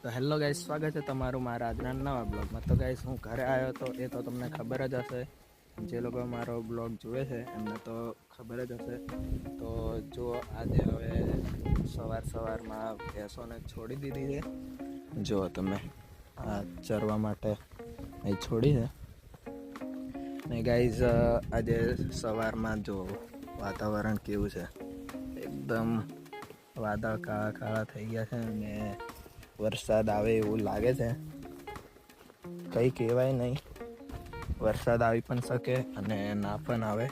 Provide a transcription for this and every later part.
તો hello guys, સ્વાગત છે તમારું મારા આજના નવા બ્લોગમાં। તો ગાઈસ, હું ઘરે આવ્યો તો એ તો તમને ખબર જ હશે, જે લોકો મારો બ્લોગ જુએ છે એમને તો ખબર જ હશે। તો જો આજે હવે સવારમાં ભેંસોને છોડી દીધી છે। જો તમે આ ચરવા માટે અહીં છોડી છે ને ગાઈઝ। આજે સવારમાં જો વાતાવરણ કેવું છે, એકદમ વાદળ કાળા કાળા થઈ ગયા છે અને વરસાદ આવે એવું લાગે છે। કંઈ કહેવાય નહીં, વરસાદ આવી પણ શકે અને ના પણ આવે,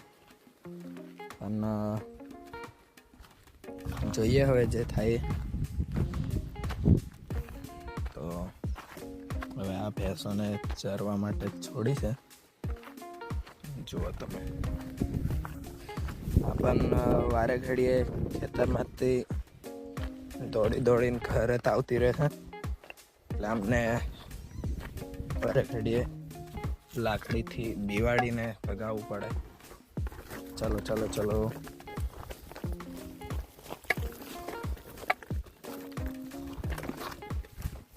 પણ જોઈએ હવે જે થાય। તો હવે આ ભેંસોને ચરવા માટે છોડી છે। જુઓ તમે, આ પણ વારે ઘડીએ ખેતરમાંથી દોડીને ઘરે આવતી રહે છે, એટલે અમને વારે ઘડીએ લાકડીથી બીવાડીને ભગાવવું પડે। ચલો ચલો ચલો।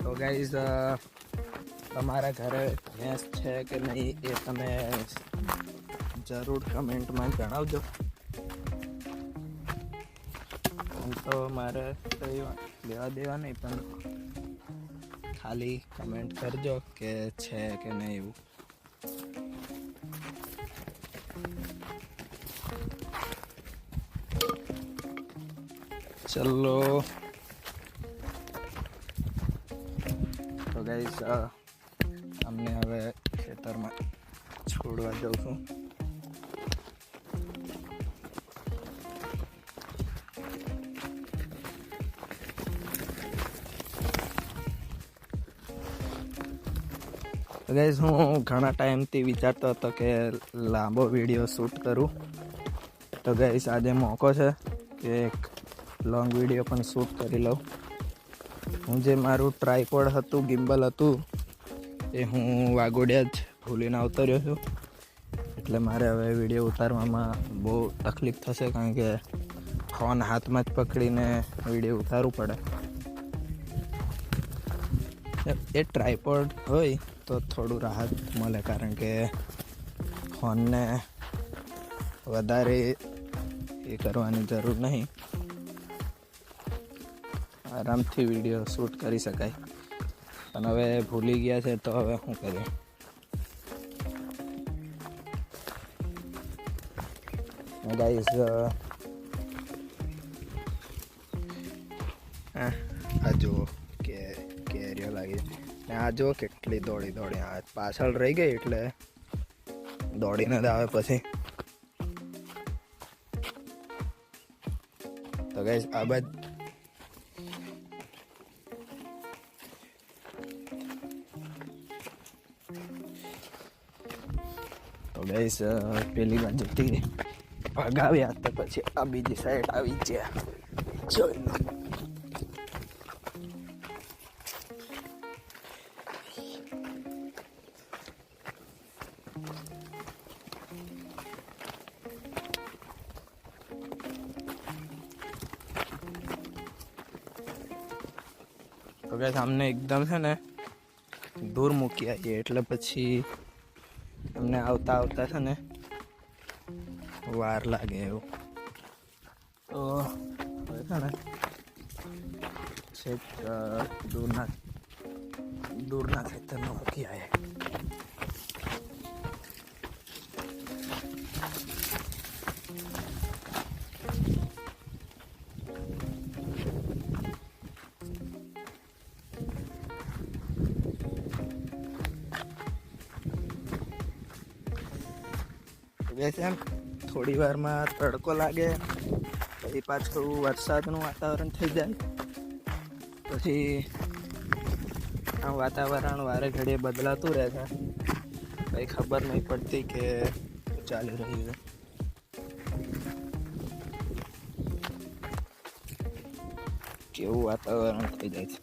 તો ગાઈઝ, તમારા ઘરે ભેંસ છે કે નહીં એ તમે જરૂર કમેન્ટમાં જણાવજો। આમ તો મારે કંઈ લેવા દેવા નહીં, પણ ખાલી કમેન્ટ કરજો કે છે કે નહીં એવું। ચલો તો ગાઈસ, અમને હવે ખેતરમાં છોડવા જાઉં છું। તો ગાઈસ, હું ઘણા ટાઈમથી વિચારતો હતો કે લાંબો વિડીયો શૂટ કરું। તો ગાઈસ, આજે મોકો છે કે એક લોંગ વિડીયો પણ શૂટ કરી લઉં। હું જે મારું ટ્રાયપોડ હતું, ગિમ્બલ હતું, એ હું વાગોડિયા જ ભૂલીને આવતો રહ્યો છું, એટલે મારે હવે વિડીયો ઉતારવામાં બહુ તકલીફ થશે, કારણ કે ફોન હાથમાં જ પકડીને વિડીયો ઉતારવું પડે। એ ટ્રાયપોડ હોય તો થોડું રાહત મળે, કારણ કે ફોનને વધારે એ કરવાની જરૂર નહીં, આરામથી વિડીયો શૂટ કરી શકાય। પણ હવે ભૂલી ગયા છે તો હવે શું કરીએ। ગાઈસ, આ જુઓ કેરીઓ લાગી, ને આ જુઓ કેટલી દોડી આ પાછળ રહી ગઈ એટલે દોડીને જ આવે પછી। તો ગાઈસ, આ બાદ પેલી બાજુથી ભગાવ્યા તો પછી આ બીજી સાઈડ આવી ગયા। જોઈ લો, તો ગાઈસ, અમને એકદમ છે ને દૂર મૂકી આવીએ એટલે પછી અમને આવતા છે ને વાર લાગે એવું। તો હવે છે ને છેક દૂરના ખેતરમાં મૂકી આવે। એમ થોડી વારમાં તડકો લાગે, પછી પાછું વરસાદનું વાતાવરણ થઈ જાય, પછી આ વાતાવરણ વારે ઘડીએ બદલાતું રહે છે, કંઈ ખબર નહીં પડતી કે ચાલી રહ્યું છે। કેવું વાતાવરણ થઈ જાય છે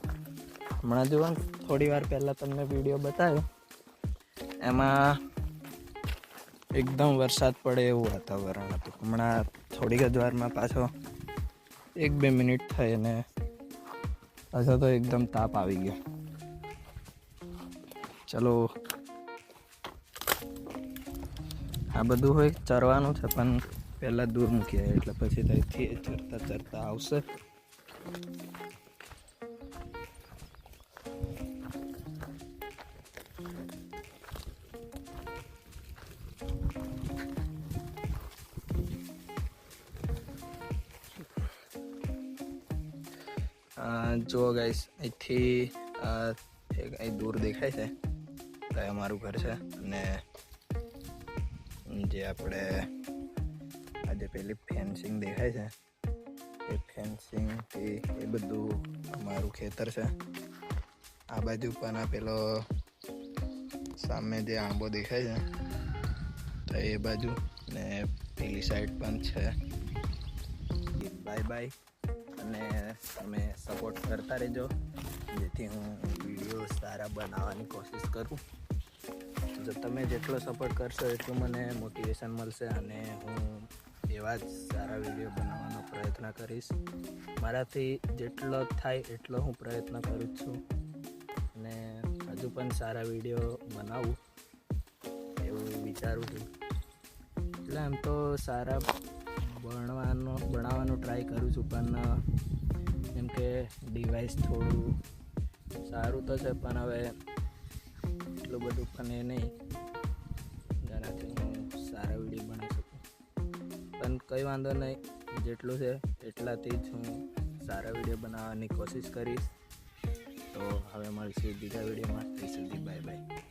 હમણાં જુઓ ને, થોડી વાર પહેલાં તમને વિડીયો બતાવ્યો એમાં એકદમ વરસાદ પડે એવું વાતાવરણ હતું। હમણાં થોડીક જ વારમાં પાછો 1-2 મિનિટ થઈ અને પાછો તો એકદમ તાપ આવી ગયો। ચલો આ બધું હોય ચરવાનું છે, પણ પહેલાં દૂર મૂકીએ એટલે પછી ત્યાંથી ચરતા ચરતા આવશે. જો ગાઈસ અહીંથી અહીં દૂર દેખાય છે તો અમારું ઘર છે, અને જે આપણે આજે પેલી ફેન્સિંગ દેખાય છે એ ફેન્સિંગથી એ બધું અમારું ખેતર છે. આ બાજુ પણ આ પેલો સામે જે આંબો દેખાય છે તો એ બાજુ, ને પેલી સાઈડ પણ છે. બાય બાય, અને તમે સપોર્ટ કરતા રહેજો જેથી હું વિડીયો સારા બનાવવાની કોશિશ કરું. જો તમે જેટલો સપોર્ટ કરશો એટલું મને મોટિવેશન મળશે, અને હું એવા જ સારા વિડીયો બનાવવાનો પ્રયત્ન કરીશ. મારાથી જેટલો થાય એટલો હું પ્રયત્ન કરું છું, અને હજુ પણ સારા વિડીયો બનાવું એવું વિચારું છું. એટલે એમ તો સારા બનાવવાનું ટ્રાય કરું છું, પણ એમ કે ડિવાઇસ થોડું સારું તો છે, પણ હવે એટલું બધું પણ એ નહીં જેનાથી હું સારા વિડીયો બનાવી શકું. પણ કંઈ વાંધો નહીં, જેટલું છે એટલાથી જ હું સારા વિડીયો બનાવવાની કોશિશ કરીશ. તો હવે મળશું બીજા વિડીયોમાં. ત્યાં સુધી બાય બાય.